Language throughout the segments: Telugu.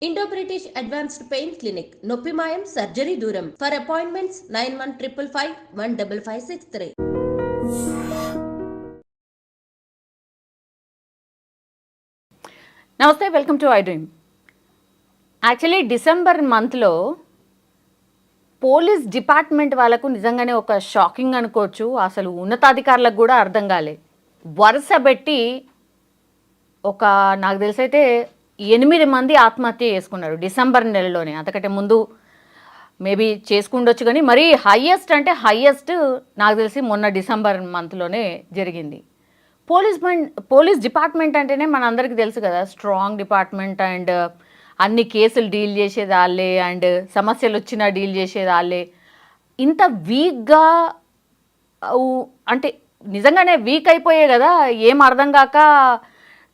Indo-British Advanced Pain Clinic, Noppimayam Surgery Duram. For appointments 9155515563. నమస్తే, welcome to I dream. Actually December మంత్లో పోలీస్ డిపార్ట్మెంట్ వాళ్ళకు నిజంగానే ఒక షాకింగ్ అనుకోవచ్చు. అసలు ఉన్నతాధికారులకు కూడా అర్థం కాలే. వరుస పెట్టి నాకు తెలిసైతే 8 మంది ఆత్మహత్య చేసుకున్నారు డిసెంబర్ నెలలోనే. అంతకంటే ముందు మేబీ చేసుకుండొచ్చు, కానీ మరీ హయ్యెస్ట్ నాకు తెలిసి మొన్న డిసెంబర్ మంత్లోనే జరిగింది. పోలీస్ డిపార్ట్మెంట్ అంటేనే మనందరికీ తెలుసు కదా, స్ట్రాంగ్ డిపార్ట్మెంట్ అండ్ అన్ని కేసులు డీల్ చేసేది వాళ్ళే అండ్ సమస్యలు వచ్చినా డీల్ చేసేది వాళ్ళే. ఇంత వీక్గా అంటే నిజంగానే వీక్ అయిపోయాయి కదా, ఏం అర్థం కాక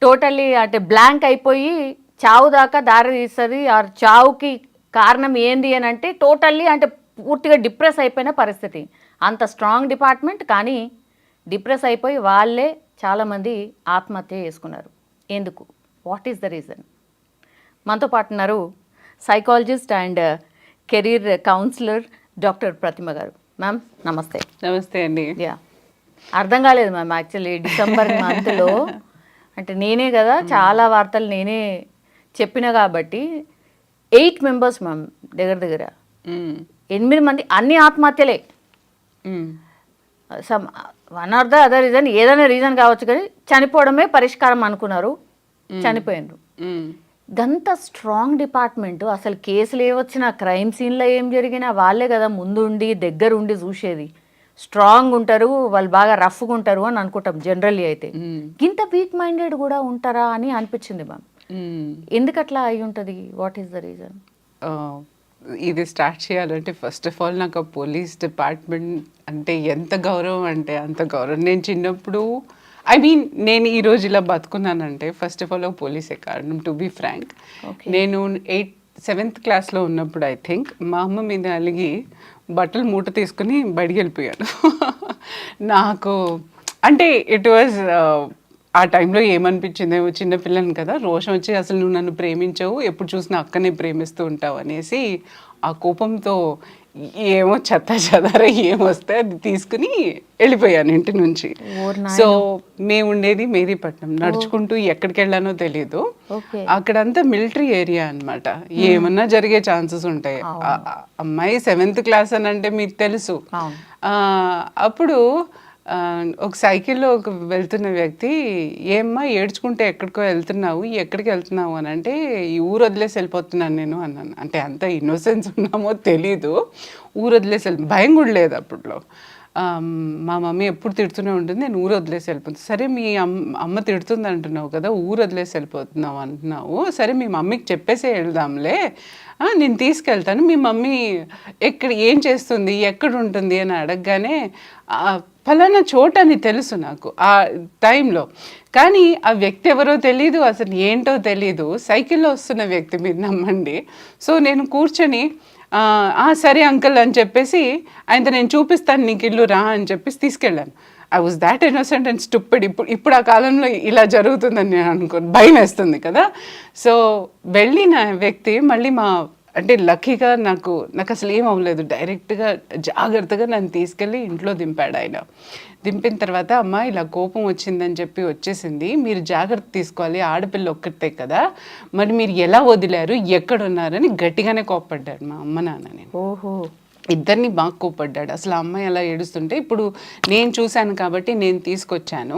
టోటల్లీ అంటే బ్లాంక్ అయిపోయి చావు దాకా దారి తీస్తుంది. ఆ చావుకి కారణం ఏంది అని అంటే టోటల్లీ అంటే పూర్తిగా డిప్రెస్ అయిపోయిన పరిస్థితి. అంత స్ట్రాంగ్ డిపార్ట్మెంట్ కానీ డిప్రెస్ అయిపోయి వాళ్ళే చాలామంది ఆత్మహత్య చేసుకున్నారు. ఎందుకు? What is the reason? మనతో పాటు ఉన్నారు psychologist and career counsellor doctor Pratima garu. Ma'am నమస్తే. నమస్తే అండి. యా, అర్థం కాలేదు మ్యామ్. యాక్చువల్లీ డిసెంబర్ మంత్లో అంటే నేనే కదా చాలా వార్తలు నేనే చెప్పిన కాబట్టి 8 మెంబర్స్ మ్యామ్, దగ్గర 8 మంది, అన్ని ఆత్మహత్యలే. Some one or the other reason, ఏదైనా రీజన్ కావచ్చు, కానీ చనిపోవడమే పరిష్కారం అనుకున్నారు, చనిపోయినారు. గంత స్ట్రాంగ్ డిపార్ట్మెంట్, అసలు కేసులు ఏవచ్చినా క్రైమ్ సీన్లో ఏం జరిగినా వాళ్ళే కదా ముందుండి దగ్గరుండి చూసేది. స్ట్రాంగ్ ఉంటారు వాళ్ళు, బాగా రఫ్గా ఉంటారు అని అనుకుంటాం జనరల్లీ. అయితే ఇంత వీక్ మైండెడ్ కూడా ఉంటారా అని అనిపించింది మ్యామ్. ఎందుకట్లా అయి ఉంటుంది? What is the reason? ఇది స్టార్ట్ చేయాలంటే ఫస్ట్ ఆఫ్ ఆల్ నాకు పోలీస్ డిపార్ట్మెంట్ అంటే ఎంత గౌరవం అంటే అంత గౌరవం. నేను చిన్నప్పుడు నేను ఈరోజు ఇలా బతుకున్నానంటే ఫస్ట్ ఆఫ్ ఆల్ పోలీసే కారణం, టు బీ ఫ్రాంక్. నేను 7th క్లాస్లో ఉన్నప్పుడు ఐ థింక్ మా అమ్మ మీద అలిగి బట్టలు మూట తీసుకుని బయటికి వెళ్ళిపోయాను. నాకు అంటే ఇట్ వాజ్ ఆ టైంలో ఏమనిపించింది, చిన్నపిల్లని కదా, రోషం వచ్చి అసలు నువ్వు నన్ను ప్రేమించవు, ఎప్పుడు చూసినా అక్కనే ప్రేమిస్తూ ఉంటావు అనేసి ఆ కోపంతో ఏమో చెదార ఏమొస్తే అది తీసుకుని వెళ్ళిపోయాను ఇంటి నుంచి. సో మేము ఉండేది మేరీపట్నం. నడుచుకుంటూ ఎక్కడికి వెళ్ళానో తెలీదు. అక్కడంతా మిలిటరీ ఏరియా అనమాట, ఏమన్నా జరిగే ఛాన్సెస్ ఉంటాయి. అమ్మాయి 7th క్లాస్ అని అంటే మీకు తెలుసు. అప్పుడు ఒక సైకిల్లో వెళ్తున్న వ్యక్తి, ఏమ్మా ఏడ్చుకుంటే ఎక్కడికో వెళ్తున్నావు, ఎక్కడికి వెళ్తున్నావు అని అంటే, ఈ ఊరు వదిలేసి వెళ్ళిపోతున్నాను నేను అన్నాను. అంటే అంత ఇన్నోసెన్స్ ఉన్నామో తెలీదు, ఊరు వదిలేసి భయం కూడా లేదు అప్పట్లో. మా మమ్మీ ఎప్పుడు తిడుతూనే ఉంటుంది, నేను ఊరు వదిలేసి వెళ్ళిపోతాను. సరే మీ అమ్మ తిడుతుంది అంటున్నావు కదా, ఊరు వదిలేసి వెళ్ళిపోతున్నావు అంటున్నావు, సరే మీ మమ్మీకి చెప్పేసే వెళ్దాంలే, నేను తీసుకెళ్తాను. మీ మమ్మీ ఏం చేస్తుంది, ఎక్కడ ఉంటుంది అని అడగగానే ఫలానా చోట అని తెలుసు నాకు ఆ టైంలో, కానీ ఆ వ్యక్తి ఎవరో తెలీదు, అసలు ఏంటో తెలీదు. సైకిల్లో వస్తున్న వ్యక్తి, మీరు నమ్మండి. సో నేను కూర్చొని సరే అంకుల్ అని చెప్పేసి ఆయనతో నేను చూపిస్తాను నీకు ఇల్లు రా అని చెప్పేసి తీసుకెళ్ళాను. I was that innocent and stupid. ఇప్పుడు ఆ కాలంలో ఇలా జరుగుతుందని నేను అనుకోను, భయం వేస్తుంది కదా. సో వెళ్ళిన వ్యక్తి మళ్ళీ అంటే లక్కీగా నాకు అసలు ఏం అవ్వలేదు, డైరెక్ట్గా జాగ్రత్తగా నన్ను తీసుకెళ్ళి ఇంట్లో దింపాడు ఆయన. దింపిన తర్వాత అమ్మ ఇలా కోపం వచ్చిందని చెప్పి వచ్చేసింది, మీరు జాగ్రత్త తీసుకోవాలి, ఆడపిల్ల ఒక్కటే కదా, మరి మీరు ఎలా వదిలారు, ఎక్కడున్నారని గట్టిగానే కోప్పడ్డాడు మా అమ్మ నాన్నని. ఓహో, ఇద్దరిని బాగా కోప్పడ్డాడు. అసలు అమ్మాయి అలా ఏడుస్తుంటే ఇప్పుడు నేను చూశాను కాబట్టి నేను తీసుకొచ్చాను,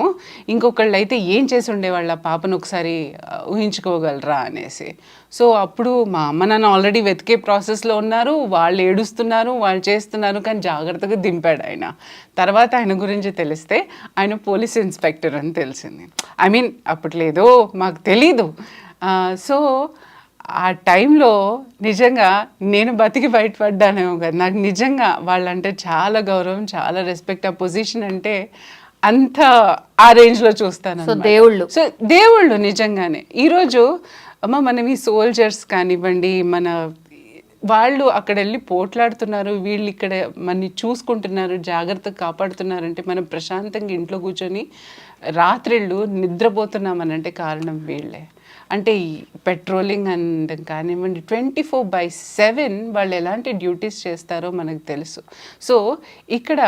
ఇంకొకళ్ళు అయితే ఏం చేసి ఉండేవాళ్ళ పాపను ఒకసారి ఊహించుకోగలరా అనేసి. సో అప్పుడు మా అమ్మ నాన్న ఆల్రెడీ వెతికే ప్రాసెస్లో ఉన్నారు, వాళ్ళు ఏడుస్తున్నారు, వాళ్ళు చేస్తున్నారు, కానీ జాగ్రత్తగా దింపాడు ఆయన. తర్వాత ఆయన గురించి తెలిస్తే ఆయన పోలీస్ ఇన్స్పెక్టర్ అని తెలిసింది. అప్పట్లేదో మాకు తెలీదు. సో ఆ టైంలో నిజంగా నేను బతికి బయటపడ్డానేమో కదా, నాకు నిజంగా వాళ్ళంటే చాలా గౌరవం, చాలా రెస్పెక్ట్. ఆ పొజిషన్ అంటే అంత ఆ రేంజ్లో చూస్తాను. సో దేవుళ్ళు నిజంగానే. ఈరోజు మనం ఈ సోల్జర్స్ కానివ్వండి, వాళ్ళు అక్కడ వెళ్ళి పోట్లాడుతున్నారు, వీళ్ళు ఇక్కడ మనని చూసుకుంటున్నారు, జాగ్రత్తగా కాపాడుతున్నారంటే మనం ప్రశాంతంగా ఇంట్లో కూర్చొని రాత్రిళ్ళు నిద్రపోతున్నామనంటే కారణం వీళ్ళే. అంటే పెట్రోలింగ్ అనడం కానివ్వండి 24/7 వాళ్ళు ఎలాంటి డ్యూటీస్ చేస్తారో మనకు తెలుసు. సో ఇక్కడ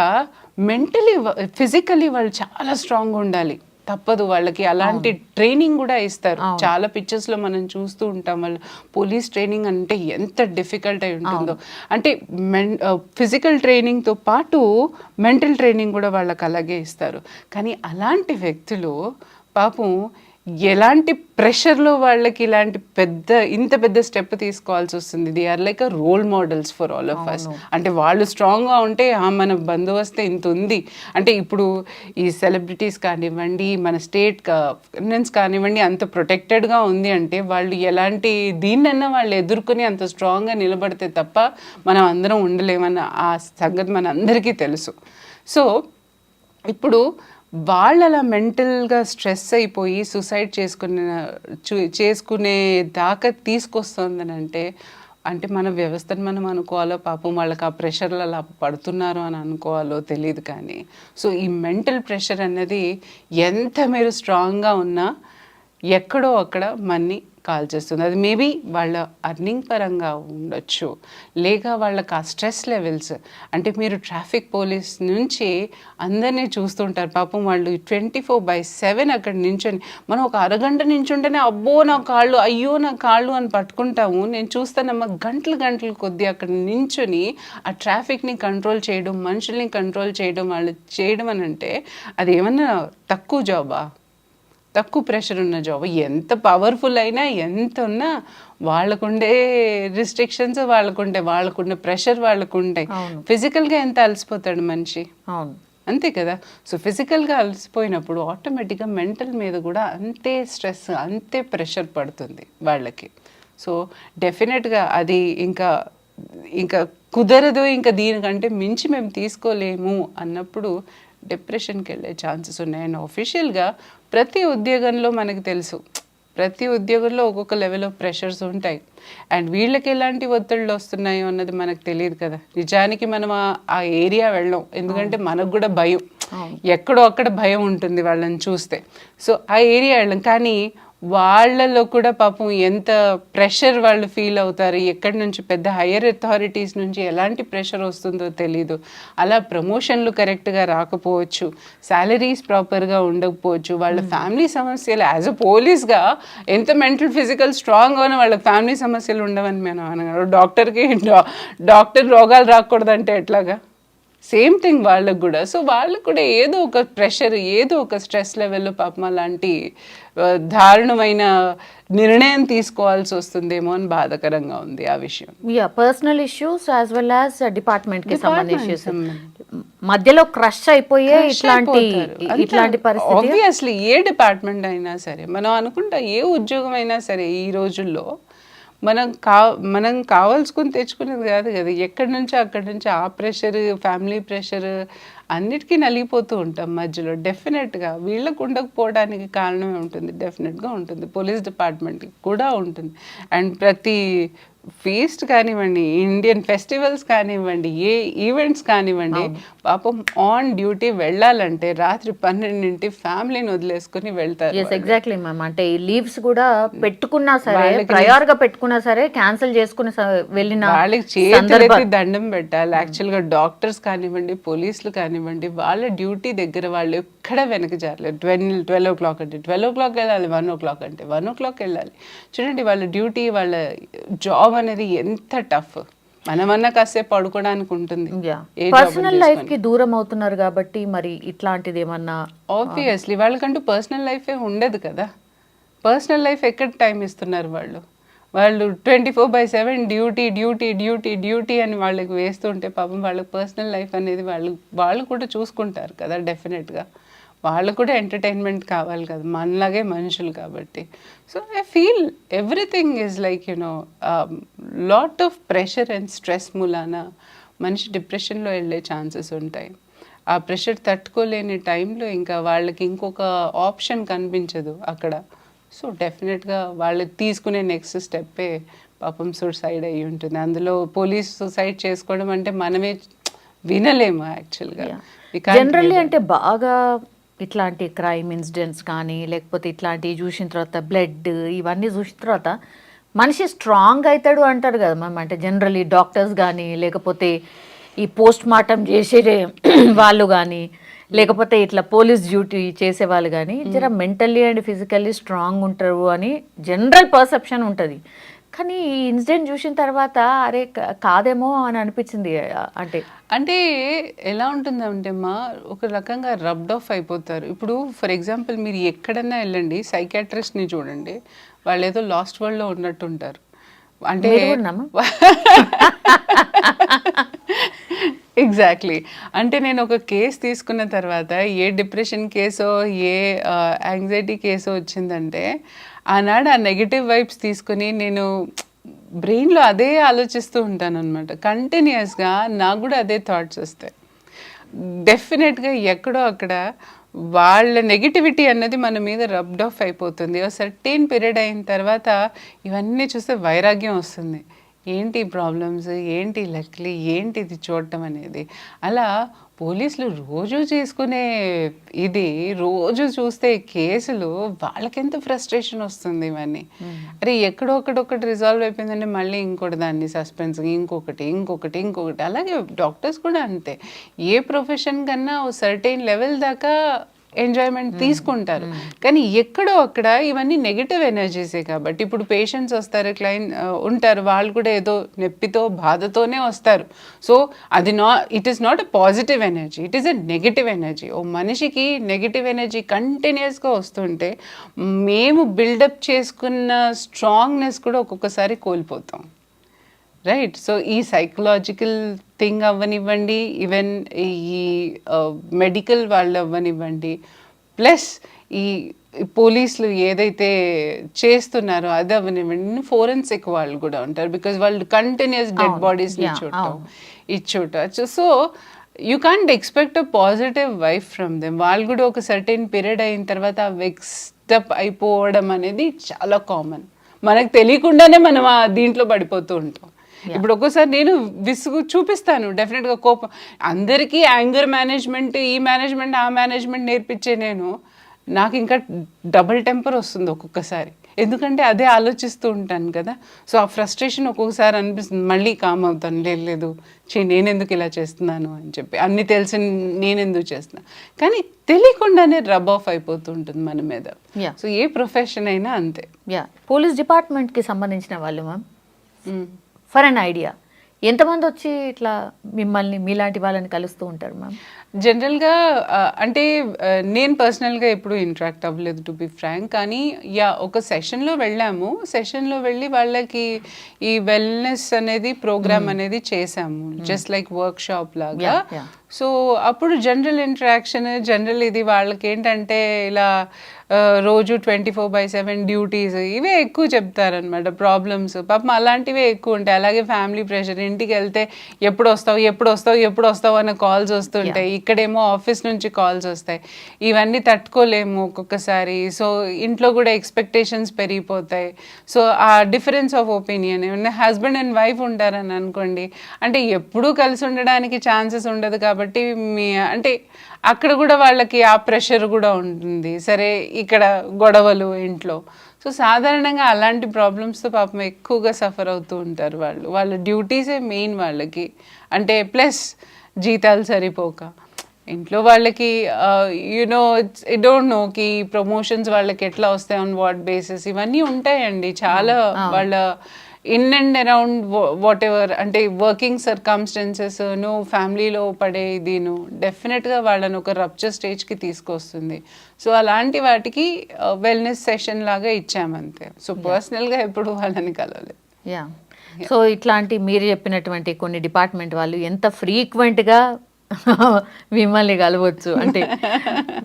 మెంటలీ ఫిజికలీ వాళ్ళు చాలా స్ట్రాంగ్గా ఉండాలి, తప్పదు వాళ్ళకి. అలాంటి ట్రైనింగ్ కూడా ఇస్తారు. చాలా పిక్చర్స్లో మనం చూస్తూ ఉంటాం వాళ్ళు పోలీస్ ట్రైనింగ్ అంటే ఎంత డిఫికల్ట్ అయి ఉంటుందో. అంటే ఫిజికల్ ట్రైనింగ్తో పాటు మెంటల్ ట్రైనింగ్ కూడా వాళ్ళకి అలాగే ఇస్తారు. కానీ అలాంటి వ్యక్తులు పాపం ఎలాంటి ప్రెషర్లో వాళ్ళకి ఇలాంటి ఇంత పెద్ద స్టెప్ తీసుకోవాల్సి వస్తుంది. They are like a role models for all of us. అంటే వాళ్ళు స్ట్రాంగ్గా ఉంటే మన బందోబస్తే ఇంత ఉంది అంటే ఇప్పుడు ఈ సెలబ్రిటీస్ కానివ్వండి, మన స్టేట్ గవర్నెన్స్ కానివ్వండి అంత ప్రొటెక్టెడ్గా ఉంది అంటే వాళ్ళు ఎలాంటి దీన్నన్నా వాళ్ళు ఎదుర్కొని అంత స్ట్రాంగ్గా నిలబడితే తప్ప మనం అందరం ఉండలేమన్న ఆ సంగతి మన అందరికీ తెలుసు. సో ఇప్పుడు వాళ్ళు అలా మెంటల్గా స్ట్రెస్ అయిపోయి సూసైడ్ చేసుకునే దాకా తీసుకొస్తుందని అంటే మన వ్యవస్థను మనం అనుకోవాలో పాపం వాళ్ళకి ఆ ప్రెషర్లు అలా పడుతున్నారు అని అనుకోవాలో తెలియదు. కానీ సో ఈ మెంటల్ ప్రెషర్ అన్నది ఎంత మీరు స్ట్రాంగ్గా ఉన్నా ఎక్కడో అక్కడ మన్ని కాల్ చేస్తుంది. అది మేబీ వాళ్ళ అర్నింగ్ పరంగా ఉండొచ్చు, లేక వాళ్ళకి ఆ స్ట్రెస్ లెవెల్స్. అంటే మీరు ట్రాఫిక్ పోలీస్ నుంచి అందరినీ చూస్తుంటారు పాపం వాళ్ళు 24/7 అక్కడ నించొని, మనం ఒక అరగంట నించుంటేనే అబ్బో నా కాళ్ళు, అయ్యో నా కాళ్ళు అని పట్టుకుంటాము. నేను చూస్తానమ్మా గంటలు కొద్దీ అక్కడ నించొని ఆ ట్రాఫిక్ని కంట్రోల్ చేయడం, మనుషుల్ని కంట్రోల్ చేయడం, వాళ్ళు చేయడం అని అంటే అది ఏమన్నా తక్కువ జాబా? తక్కువ ప్రెషర్ ఉన్న జాబ్. ఎంత పవర్ఫుల్ అయినా ఎంత ఉన్నా వాళ్ళకుండే రిస్ట్రిక్షన్స్ వాళ్ళకుండే ప్రెషర్ వాళ్ళకుంటాయి. ఫిజికల్గా ఎంత అలసిపోతాడు మనిషి, అంతే కదా. సో ఫిజికల్గా అలసిపోయినప్పుడు ఆటోమేటిక్గా మెంటల్ మీద కూడా అంతే స్ట్రెస్, అంతే ప్రెషర్ పడుతుంది వాళ్ళకి. సో డెఫినెట్గా అది ఇంకా కుదరదు, ఇంకా దీనికంటే మించి మేము తీసుకోలేము అన్నప్పుడు డిప్రెషన్కి వెళ్ళే ఛాన్సెస్ ఉన్నాయి. అండ్ ఆఫీషియల్గా ప్రతి ఉద్యోగంలో మనకు తెలుసు, ప్రతి ఉద్యోగంలో ఒక్కొక్క లెవెల్ ఆఫ్ ప్రెషర్స్ ఉంటాయి. అండ్ వీళ్ళకి ఎలాంటి ఒత్తిళ్ళు వస్తున్నాయో అన్నది మనకు తెలియదు కదా. నిజానికి మనం ఆ ఏరియా వెళ్ళాం, ఎందుకంటే మనకు కూడా భయం, ఎక్కడో అక్కడ భయం ఉంటుంది వాళ్ళని చూస్తే. సో ఆ ఏరియా వెళ్ళాం, కానీ వాళ్ళలో కూడా పాపం ఎంత ప్రెషర్ వాళ్ళు ఫీల్ అవుతారు, ఎక్కడి నుంచి పెద్ద హయ్యర్ అథారిటీస్ నుంచి ఎలాంటి ప్రెషర్ వస్తుందో తెలీదు. అలా ప్రమోషన్లు కరెక్ట్గా రాకపోవచ్చు, శాలరీస్ ప్రాపర్గా ఉండకపోవచ్చు, వాళ్ళ ఫ్యామిలీ సమస్యలు యాజ్ అ పోలీస్గా ఎంత మెంటల్ ఫిజికల్ స్ట్రాంగ్గా ఉన్న వాళ్ళ ఫ్యామిలీ సమస్యలు ఉండవని మనం అనగలం. డాక్టర్ రోగాలు రాకూడదంటే ఎట్లాగా? సేమ్ థింగ్ వాళ్ళకు కూడా. సో వాళ్ళకు కూడా ఏదో ఒక ప్రెషర్, ఏదో ఒక స్ట్రెస్ లెవెల్లో పాపం అలాంటి దారుణమైన నిర్ణయం తీసుకోవాల్సి వస్తుందేమో అని బాధాకరంగా ఉంది ఆ విషయం. Personal issues as well as department కి సంబంధించి మధ్యలో క్రష్ అయిపోయే ఇట్లాంటి పరిస్థితి. ఆబ్వియస్లీ ఏ డిపార్ట్మెంట్ అయినా సరే, మనం అనుకుంటా ఏ ఉద్యోగం అయినా సరే ఈ రోజుల్లో మనం కావాల్సుకుని తెచ్చుకునేది కాదు కదా. ఎక్కడి నుంచి అక్కడి నుంచి ఆ ప్రెషర్, ఫ్యామిలీ ప్రెషర్ అన్నిటికీ నలిగిపోతూ ఉంటాం మధ్యలో. డెఫినెట్గా వీళ్ళకు ఉండకపోవడానికి కారణమే ఉంటుంది, డెఫినెట్గా ఉంటుంది. పోలీస్ డిపార్ట్మెంట్కి కూడా ఉంటుంది. అండ్ ప్రతి ఫీస్ట్ కానివ్వండి, ఇండియన్ ఫెస్టివల్స్ కానివ్వండి, ఏ ఈవెంట్స్ కానివ్వండి, పాపం ఆన్ డ్యూటీ వెళ్ళాలంటే రాత్రి 12 ఫ్యామిలీని వదిలేసుకుని వెళ్తారు. Exactly ma'am. అంటే ఈ లీవ్స్ కూడా పెట్టుకున్నా సరే, ప్రయర్ గా పెట్టుకున్నా సరే క్యాన్సిల్ చేసుకుని వెళ్ళిన వాళ్ళకి చేతులెత్తి దండం పెట్టాలి. యాక్చువల్గా డాక్టర్స్ కానివ్వండి, పోలీసులు కానివ్వండి, వాళ్ళ డ్యూటీ దగ్గర వాళ్ళు ఎక్కడ వెనక జారలేదు. 12 o'clock అంటే 12 o'clock వెళ్ళాలి, 1 o'clock అంటే 1 o'clock వెళ్ళాలి. చూడండి వాళ్ళ డ్యూటీ, వాళ్ళ జాబ్ అనేది ఎంత టఫ్. మనమన్నా కాసేపు పడుకోవడానికి ఉంటుంది. పర్సనల్ లైఫ్ కి దూరం అవుతున్నారు కాబట్టి మరి ఇట్లాంటిది ఏమన్నా ఆబ్వియస్లీ వాళ్ళకంటూ పర్సనల్ లైఫే ఉండదు కదా. పర్సనల్ లైఫ్ ఎక్కడ టైం ఇస్తున్నారు వాళ్ళు 24/7 డ్యూటీ అని వాళ్ళకి వేస్తుంటే పాపం వాళ్ళకి పర్సనల్ లైఫ్ అనేది వాళ్ళు కూడా చూసుకుంటారు కదా. డెఫినెట్గా వాళ్ళు కూడా ఎంటర్టైన్మెంట్ కావాలి కదా, మనలాగే మనుషులు కాబట్టి. So I feel everything is like lot of pressure and stress మూలాన మనిషి డిప్రెషన్లో వెళ్ళే ఛాన్సెస్ ఉంటాయి. ఆ ప్రెషర్ తట్టుకోలేని టైంలో ఇంకా వాళ్ళకి ఇంకొక ఆప్షన్ కనిపించదు అక్కడ. సో డెఫినెట్గా వాళ్ళు తీసుకునే నెక్స్ట్ స్టెప్పే పాపం సూసైడ్ అయ్యి ఉంటుంది. అందులో పోలీస్ సూసైడ్ చేసుకోవడం అంటే మనమే వినలేము యాక్చువల్గా. జనరల్లీ అంటే బాగా ఇట్లాంటి క్రైమ్ ఇన్సిడెంట్స్ కానీ లేకపోతే ఇట్లాంటివి చూసిన తర్వాత బ్లడ్ ఇవన్నీ చూసిన తర్వాత మనిషి స్ట్రాంగ్ అవుతాడు అంటారు కదా మ్యామ్. అంటే జనరల్లీ డాక్టర్స్ కానీ లేకపోతే ఈ పోస్ట్ మార్టం చేసే వాళ్ళు కానీ లేకపోతే ఇట్లా పోలీస్ డ్యూటీ చేసే వాళ్ళు కానీ జర మెంటల్లీ అండ్ ఫిజికల్లీ స్ట్రాంగ్ ఉంటారు అని జనరల్ పర్సెప్షన్ ఉంటుంది. కానీ ఈ ఇన్సిడెంట్ చూసిన తర్వాత అరే కాదేమో అని అనిపించింది. అంటే ఎలా ఉంటుందంటే ఒక రకంగా రబ్డ్ ఆఫ్ అయిపోతారు. ఇప్పుడు ఫర్ ఎగ్జాంపుల్ మీరు ఎక్కడన్నా వెళ్ళండి, సైకాట్రిస్ట్ని చూడండి, వాళ్ళు ఏదో లాస్ట్ వరల్డ్లో ఉన్నట్టుంటారు. అంటే ఎగ్జాక్ట్లీ. అంటే నేను ఒక కేసు తీసుకున్న తర్వాత ఏ డిప్రెషన్ కేసో ఏ యాంగ్జైటీ కేసో వచ్చిందంటే ఆనాడు ఆ నెగిటివ్ వైబ్స్ తీసుకుని నేను బ్రెయిన్లో అదే ఆలోచిస్తూ ఉంటాను అనమాట. కంటిన్యూస్గా నాకు కూడా అదే థాట్స్ వస్తాయి. డెఫినెట్గా ఎక్కడో అక్కడ వాళ్ళ నెగిటివిటీ అన్నది మన మీద రబ్డ్ ఆఫ్ అయిపోతుంది. సర్టెన్ పీరియడ్ అయిన తర్వాత ఇవన్నీ చూస్తే వైరాగ్యం వస్తుంది. ఏంటి ప్రాబ్లమ్స్, ఏంటి లక్లీ, ఏంటి ఇది చూడటం అనేది. అలా పోలీసులు రోజు చేసుకునే ఇది రోజు చూస్తే కేసులు వాళ్ళకెంత ఫ్రస్ట్రేషన్ వస్తుంది ఇవన్నీ. అరే ఎక్కడో ఒకటి రిజాల్వ్ అయిపోయిందంటే మళ్ళీ ఇంకోటి దాన్ని సస్పెన్స్, ఇంకొకటి. అలాగే డాక్టర్స్ కూడా అంతే. ఏ ప్రొఫెషన్ కన్నా ఓ సర్టెన్ లెవెల్ దాకా ఎంజాయ్మెంట్ తీసుకుంటారు. కానీ ఎక్కడో అక్కడ ఇవన్నీ నెగిటివ్ ఎనర్జీసే. కాబట్టి ఇప్పుడు పేషెంట్స్ వస్తారు, క్లయింట్ ఉంటారు, వాళ్ళు కూడా ఏదో నొప్పితో బాధతోనే వస్తారు. సో అది it is not a positive energy, it is a negative energy. ఓ మనిషికి నెగిటివ్ ఎనర్జీ కంటిన్యూస్గా వస్తుంటే మేము బిల్డప్ చేసుకున్న స్ట్రాంగ్నెస్ కూడా ఒక్కొక్కసారి కోల్పోతాం. రైట్. సో ఈ సైకలాజికల్ థింగ్ అవ్వనివ్వండి, ఈవెన్ ఈ మెడికల్ వాళ్ళు అవ్వనివ్వండి, ప్లస్ ఈ పోలీసులు ఏదైతే చేస్తున్నారో అది అవ్వనివ్వండి, ఫోరెన్సిక్ వాళ్ళు కూడా ఉంటారు. బికాజ్ వాళ్ళు కంటిన్యూస్ డెడ్ బాడీస్ని చూడటం. So you can't expect a positive wife from them. వాళ్ళు కూడా ఒక సర్టెన్ పీరియడ్ అయిన తర్వాత వెక్స్టప్ అయిపోవడం అనేది చాలా కామన్. మనకు తెలియకుండానే మనం ఆ దీంట్లో పడిపోతూ ఉంటాం. ఇప్పుడు ఒక్కోసారి నేను విసుగు చూపిస్తాను, డెఫినెట్గా కోపం. అందరికీ యాంగర్ మేనేజ్మెంట్, ఈ మేనేజ్మెంట్ ఆ మేనేజ్మెంట్ నేర్పించే నాకు ఇంకా డబుల్ టెంపర్ వస్తుంది ఒక్కొక్కసారి. ఎందుకంటే అదే ఆలోచిస్తూ ఉంటాను కదా. సో ఆ ఫ్రస్ట్రేషన్ ఒక్కొక్కసారి అనిపిస్తుంది, మళ్ళీ కామ్ అవుతాను, లేదు నేనెందుకు ఇలా చేస్తున్నాను అని చెప్పి, అన్ని తెలిసి నేనెందుకు చేస్తున్నాను. కానీ తెలియకుండానే రబ్ ఆఫ్ అయిపోతూ ఉంటుంది మన మీద. సో ఏ ప్రొఫెషన్ అయినా అంతే. పోలీస్ డిపార్ట్మెంట్కి సంబంధించిన వాళ్ళు మ్యామ్, ఫర్ అన్ ఐడియా ఎంతమంది వచ్చి ఇట్లా మిమ్మల్ని మీలాంటి వాళ్ళని కలుస్తూ ఉంటారు మ్యామ్? జనరల్గా అంటే నేను పర్సనల్గా ఎప్పుడు ఇంటరాక్ట్ అవ్వలేదు టు బి ఫ్రాంక్. కానీ ఒక సెషన్లో వెళ్ళాము. సెషన్లో వెళ్ళి వాళ్ళకి ఈ వెల్నెస్ అనేది ప్రోగ్రామ్ అనేది చేసాము, జస్ట్ లైక్ వర్క్ షాప్ లాగా. సో అప్పుడు జనరల్ ఇంటరాక్షన్, జనరల్ ఇది వాళ్ళకి ఏంటంటే ఇలా రోజు 24/7 డ్యూటీస్ ఇవే ఎక్కువ చెప్తారనమాట. ప్రాబ్లమ్స్ పాపం అలాంటివే ఎక్కువ ఉంటాయి. అలాగే ఫ్యామిలీ ప్రెషర్, ఇంటికి వెళ్తే ఎప్పుడు వస్తావు అన్న కాల్స్ వస్తుంటాయి. ఇక్కడేమో ఆఫీస్ నుంచి కాల్స్ వస్తాయి. ఇవన్నీ తట్టుకోలేము ఒక్కొక్కసారి. సో ఇంట్లో కూడా ఎక్స్పెక్టేషన్స్ పెరిగిపోతాయి. సో ఆ difference of opinion, husband and wife ఉంటారని అనుకోండి, అంటే ఎప్పుడూ కలిసి ఉండడానికి ఛాన్సెస్ ఉండదు. కాబట్టి అంటే అక్కడ కూడా వాళ్ళకి ఆ ప్రెషర్ కూడా ఉంటుంది. సరే ఇక్కడ గొడవలు ఇంట్లో. సో సాధారణంగా అలాంటి ప్రాబ్లమ్స్తో పాపం ఎక్కువగా సఫర్ అవుతూ ఉంటారు వాళ్ళు. వాళ్ళ డ్యూటీసే మెయిన్ వాళ్ళకి. అంటే ప్లస్ జీతాలు సరిపోక ఇంట్లో వాళ్ళకి ఐ డోంట్ నో కి ప్రమోషన్స్ వాళ్ళకి ఎట్లా వస్తాయి, ఆన్ వాట్ బేసిస్, ఇవన్నీ ఉంటాయండి చాలా. వాళ్ళ in and around what ever అంటే వర్కింగ్ సర్కమ్స్టెన్సెస్ ఫ్యామిలీలో పడే ఇదిను డెఫినెట్గా వాళ్ళని ఒక రప్చర్ స్టేజ్కి తీసుకొస్తుంది. సో అలాంటి వాటికి వెల్నెస్ సెషన్ లాగా ఇచ్చామంతే. సో పర్సనల్గా ఎప్పుడు వాళ్ళని కలవలేదు. సో ఇట్లాంటి మీరు చెప్పినటువంటి కొన్ని డిపార్ట్మెంట్ వాళ్ళు ఎంత ఫ్రీక్వెంట్గా మిమ్మల్ని కలవచ్చు, అంటే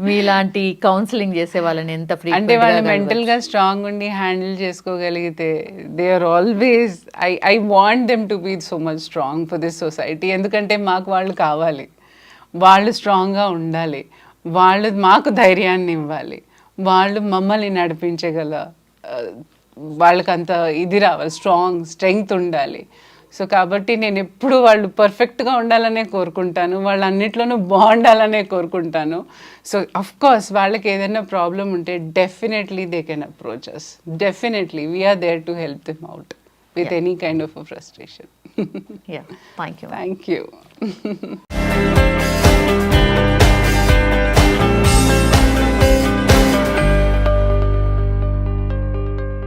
మీలాంటి కౌన్సిలింగ్ చేసే వాళ్ళని ఎంత అంటే వాళ్ళు మెంటల్గా స్ట్రాంగ్ ఉండి హ్యాండిల్ చేసుకోగలిగితే they are always I want them to be so much strong for this society. ఎందుకంటే మాకు వాళ్ళు కావాలి, వాళ్ళు స్ట్రాంగ్గా ఉండాలి, వాళ్ళు మాకు ధైర్యాన్ని ఇవ్వాలి, వాళ్ళు మమ్మల్ని నడిపించగల వాళ్ళకంత ఇది రావాలి, స్ట్రెంగ్త్ ఉండాలి. సో కాబట్టి నేను ఎప్పుడు వాళ్ళు పర్ఫెక్ట్గా ఉండాలనే కోరుకుంటాను, వాళ్ళు అన్నిట్లోనూ బాగుండాలనే కోరుకుంటాను. సో అఫ్ కోర్స్ వాళ్ళకి ఏదైనా ప్రాబ్లం ఉంటే definitely they can approach us. Definitely we are there to help them out with any kind of a frustration. Thank you. Thank you.